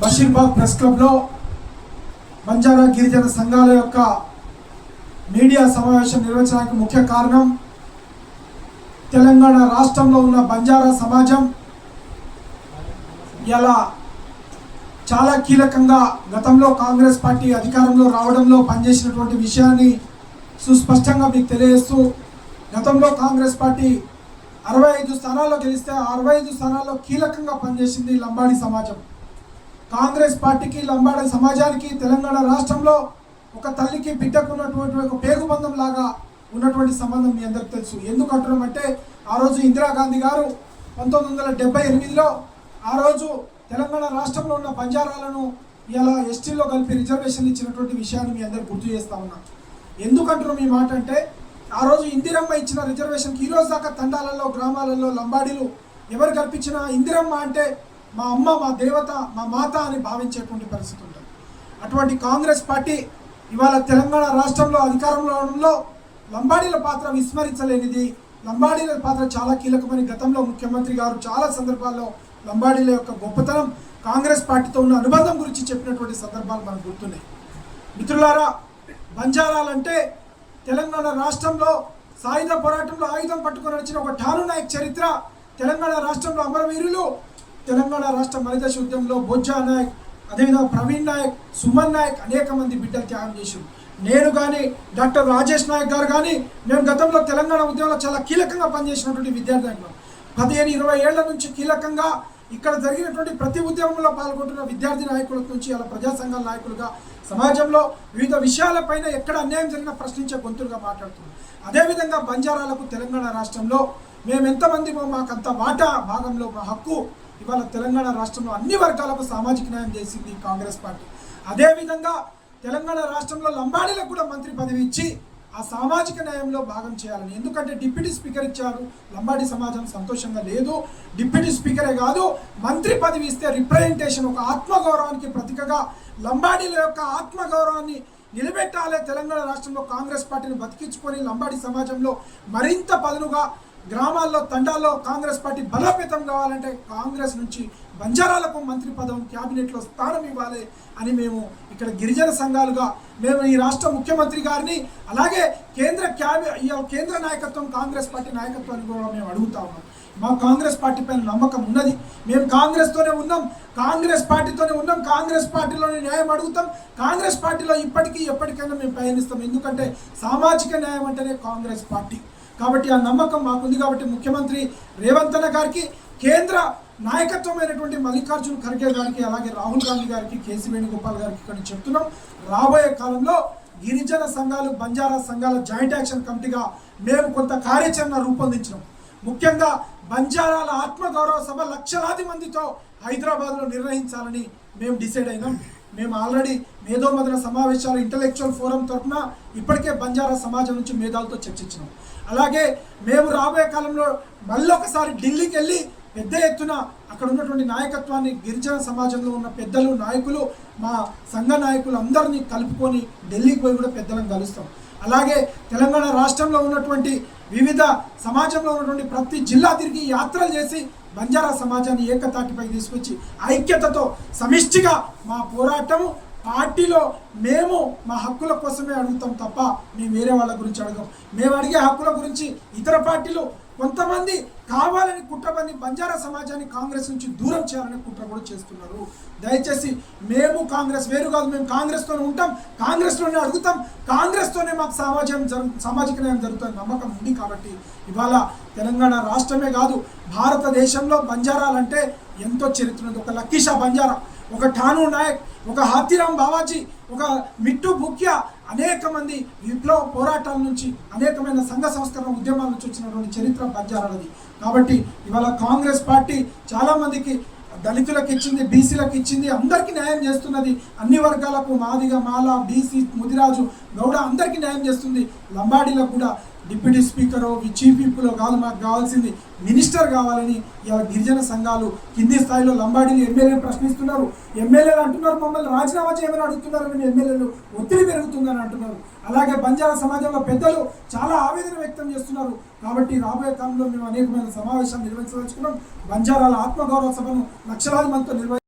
Basheerbagh press క్లబ్లో బంజారా గిరిజన సంఘాల యొక్క మీడియా సమావేశం నిర్వహించడానికి ముఖ్య కారణం తెలంగాణ రాష్ట్రంలో ఉన్న బంజారా సమాజం ఇలా చాలా కీలకంగా గతంలో కాంగ్రెస్ పార్టీ అధికారంలో రావడంలో పనిచేసినటువంటి విషయాన్ని సుస్పష్టంగా మీకు తెలియజేస్తూ, గతంలో కాంగ్రెస్ పార్టీ 65 స్థానాల్లో గెలిస్తే 65 స్థానాల్లో కీలకంగా పనిచేసింది లంబాడి సమాజం. కాంగ్రెస్ పార్టీకి లంబాడి సమాజానికి తెలంగాణ రాష్ట్రంలో ఒక తల్లికి బిడ్డకు ఉన్నటువంటి ఒక పేగుబంధం లాగా ఉన్నటువంటి సంబంధం మీ అందరికి తెలుసు. ఎందుకు అంటున్నామంటే, ఆ రోజు ఇందిరాగాంధీ గారు 1978లో ఆ రోజు తెలంగాణ రాష్ట్రంలో ఉన్న బంజారాలను ఇలా ఎస్టీలో కలిపి రిజర్వేషన్ ఇచ్చినటువంటి విషయాన్ని మీ అందరికి గుర్తు చేస్తా ఉన్నా. ఎందుకంటున్నాం ఈ మాట అంటే, ఆ రోజు ఇందిరమ్మ ఇచ్చిన రిజర్వేషన్కి ఈ రోజు దాకా తండాలలో గ్రామాలలో లంబాడీలు ఎవరు కల్పించినా ఇందిరమ్మ అంటే మా అమ్మ, మా దేవత, మా మాత అని భావించేటువంటి పరిస్థితి ఉంటుంది. అటువంటి కాంగ్రెస్ పార్టీ ఇవాళ తెలంగాణ రాష్ట్రంలో అధికారంలో ఉండడంలో లంబాడీల పాత్ర విస్మరించలేనిది. లంబాడీల పాత్ర చాలా కీలకమని గతంలో ముఖ్యమంత్రి గారు చాలా సందర్భాల్లో లంబాడీల యొక్క గొప్పతనం, కాంగ్రెస్ పార్టీతో ఉన్న అనుబంధం గురించి చెప్పినటువంటి సందర్భాలు మనకు గుర్తున్నాయి. మిత్రులారా, బంజారాలంటే తెలంగాణ రాష్ట్రంలో సాయుధ పోరాటంలో ఆయుధం పట్టుకొని నడిచిన ఒక ఠాను నాయక్ చరిత్ర, తెలంగాణ రాష్ట్రంలో అమరవీరులు, తెలంగాణ రాష్ట్ర మలిదశ ఉద్యమంలో బొజ్జా నాయక్, అదేవిధంగా ప్రవీణ్ నాయక్, సుమన్ నాయక్ అనేక మంది బిడ్డలు త్యాగం చేశారు. నేను కానీ డాక్టర్ రాజేష్ నాయక్ గారు కానీ మేము గతంలో తెలంగాణ ఉద్యమంలో చాలా కీలకంగా పనిచేసినటువంటి విద్యార్థి నాయకులు. 15-20 ఏళ్ల నుంచి కీలకంగా ఇక్కడ జరిగినటువంటి ప్రతి ఉద్యమంలో పాల్గొంటున్న విద్యార్థి నాయకుల నుంచి అలా ప్రజా సంఘాల నాయకులుగా సమాజంలో వివిధ విషయాలపైన ఎక్కడ అన్యాయం జరిగినా ప్రశ్నించే గొంతులుగా మాట్లాడుతున్నాం. అదేవిధంగా బంజారాలకు తెలంగాణ రాష్ట్రంలో మేము ఎంతమందిమో మాకంత వాటా భాగంలో మా హక్కు ఇవాళ తెలంగాణ రాష్ట్రంలో అన్ని వర్గాలకు సామాజిక న్యాయం చేసింది కాంగ్రెస్ పార్టీ. అదేవిధంగా తెలంగాణ రాష్ట్రంలో లంబాడీలకు కూడా మంత్రి పదవి ఇచ్చి ఆ సామాజిక న్యాయంలో భాగం చేయాలని. ఎందుకంటే డిప్యూటీ స్పీకర్ ఇచ్చారు, లంబాడీ సమాజం సంతోషంగా లేదు. డిప్యూటీ స్పీకరే కాదు, మంత్రి పదవి ఇస్తే రిప్రజెంటేషన్, ఒక ఆత్మగౌరవానికి ప్రతీకగా లంబాడీల యొక్క ఆత్మగౌరవాన్ని నిలబెట్టాలి. తెలంగాణ రాష్ట్రంలో కాంగ్రెస్ పార్టీని బతికించుకొని లంబాడీ సమాజంలో మరింత పదునుగా గ్రామాల్లో తండాల్లో కాంగ్రెస్ పార్టీ బలోపేతం కావాలంటే కాంగ్రెస్ నుంచి బంజారాలకు మంత్రి పదవి, క్యాబినెట్లో స్థానం ఇవ్వాలి అని మేము ఇక్కడ గిరిజన సంఘాలుగా మేము ఈ రాష్ట్ర ముఖ్యమంత్రి గారిని, అలాగే కేంద్ర నాయకత్వం, కాంగ్రెస్ పార్టీ నాయకత్వాన్ని కూడా మేము అడుగుతా ఉన్నాం. మా కాంగ్రెస్ పార్టీ పైన నమ్మకం ఉన్నది. మేము కాంగ్రెస్తోనే ఉన్నాం, కాంగ్రెస్ పార్టీతోనే ఉన్నాం, కాంగ్రెస్ పార్టీలోనే న్యాయం అడుగుతాం. కాంగ్రెస్ పార్టీలో ఇప్పటికీ ఎప్పటికైనా మేము పయనిస్తాం. ఎందుకంటే సామాజిక న్యాయం అంటేనే కాంగ్రెస్ పార్టీ. కాబట్టి ఆ నమ్మకం మాకుంది. కాబట్టి ముఖ్యమంత్రి రేవంత్ అన్న గారికి, కేంద్ర నాయకత్వమైనటువంటి మల్లికార్జున్ ఖర్గే గారికి, అలాగే రాహుల్ గాంధీ గారికి, కేసీ వేణుగోపాల్ గారికి ఇక్కడ చెప్తున్నాం, రాబోయే కాలంలో గిరిజన సంఘాలు, బంజారా సంఘాల జాయింట్ యాక్షన్ కమిటీగా మేము కొంత కార్యాచరణ రూపొందించినాం. ముఖ్యంగా బంజారాల ఆత్మగౌరవ సభ లక్షలాది మందితో హైదరాబాద్లో నిర్వహించాలని మేము డిసైడ్ అయినాం. మేము ఆల్రెడీ మేధోమదన సమావేశాలు, ఇంటలెక్చువల్ ఫోరం తరఫున ఇప్పటికే బంజారా సమాజం నుంచి మేధావులతో చర్చించినాం. అలాగే మేము రాబోయే కాలంలో మళ్ళొకసారి ఢిల్లీకి వెళ్ళి పెద్ద ఎత్తున అక్కడ ఉన్నటువంటి నాయకత్వాన్ని, గిరిజన సమాజంలో ఉన్న పెద్దలు, నాయకులు, మా సంఘ నాయకులు అందరినీ కలుపుకొని ఢిల్లీకి పోయి కూడా పెద్దలను కలుస్తాం. అలాగే తెలంగాణ రాష్ట్రంలో ఉన్నటువంటి వివిధ సమాజంలో ఉన్నటువంటి ప్రతి జిల్లా తిరిగి యాత్రలు చేసి బంజారా సమాజాన్ని ఏకతాటిపై తీసుకొచ్చి ఐక్యతతో సమిష్టిగా మా పోరాటము పార్టీలో మేము మా హక్కుల కోసమే అడుగుతాం తప్ప మేము వేరే వాళ్ళ గురించి అడగం. మేము అడిగే హక్కుల గురించి ఇతర పార్టీలు కొంతమంది కావాలని కుట్రబన్ని బంజారా సమాజాన్ని కాంగ్రెస్ నుంచి దూరం చేయాలని కుట్ర కూడా చేస్తున్నారు. దయచేసి మేము కాంగ్రెస్ వేరు కాదు, మేము కాంగ్రెస్తోనే ఉంటాం, కాంగ్రెస్లోనే అడుగుతాం, కాంగ్రెస్తోనే మాకు సామాజిక న్యాయం జరుగుతుంది నమ్మకం ఉంది. కాబట్టి ఇవాళ తెలంగాణ రాష్ట్రమే కాదు, భారతదేశంలో బంజారాలంటే ఎంతో చరిత్ర ఉంది. ఒక లక్కీషా బంజారా, ఒక ఠాను నాయక్, ఒక హాతీరామ్ బావాజీ, ఒక మిట్టు బుక్యా, అనేక మంది విప్లవ పోరాటాల నుంచి, అనేకమైన సంఘ సంస్కరణ ఉద్యమాల నుంచి వచ్చినటువంటి చరిత్ర బంజారాలది. కాబట్టి ఇవాళ కాంగ్రెస్ పార్టీ చాలామందికి, దళితులకు ఇచ్చింది, బీసీలకు ఇచ్చింది, అందరికీ న్యాయం చేస్తున్నది. అన్ని వర్గాలకు, మాదిగ, మాల, బీసీ, ముదిరాజు, గౌడ అందరికీ న్యాయం చేస్తుంది. లంబాడీలకు కూడా డిప్యూటీ స్పీకరో, చీఫ్ విప్లో కాదు, మాకు కావాల్సింది మినిస్టర్ కావాలని ఇలా గిరిజన సంఘాలు కింది స్థాయిలో లంబాడీని ఎమ్మెల్యేలు ప్రశ్నిస్తున్నారు. ఎమ్మెల్యేలు అంటున్నారు మమ్మల్ని రాజీనామా చేయమని అడుగుతున్నారని, ఎమ్మెల్యేలు ఒత్తిడి పెరుగుతుందని అంటున్నారు. అలాగే బంజారా సమాజంలో పెద్దలు చాలా ఆవేదన వ్యక్తం చేస్తున్నారు. కాబట్టి రాబోయే కాలంలో మేము అనేకమైన సమావేశాలు నిర్వహించదలుచుకున్నాం. బంజారాల ఆత్మగౌరవ సభను లక్షలాది మందితో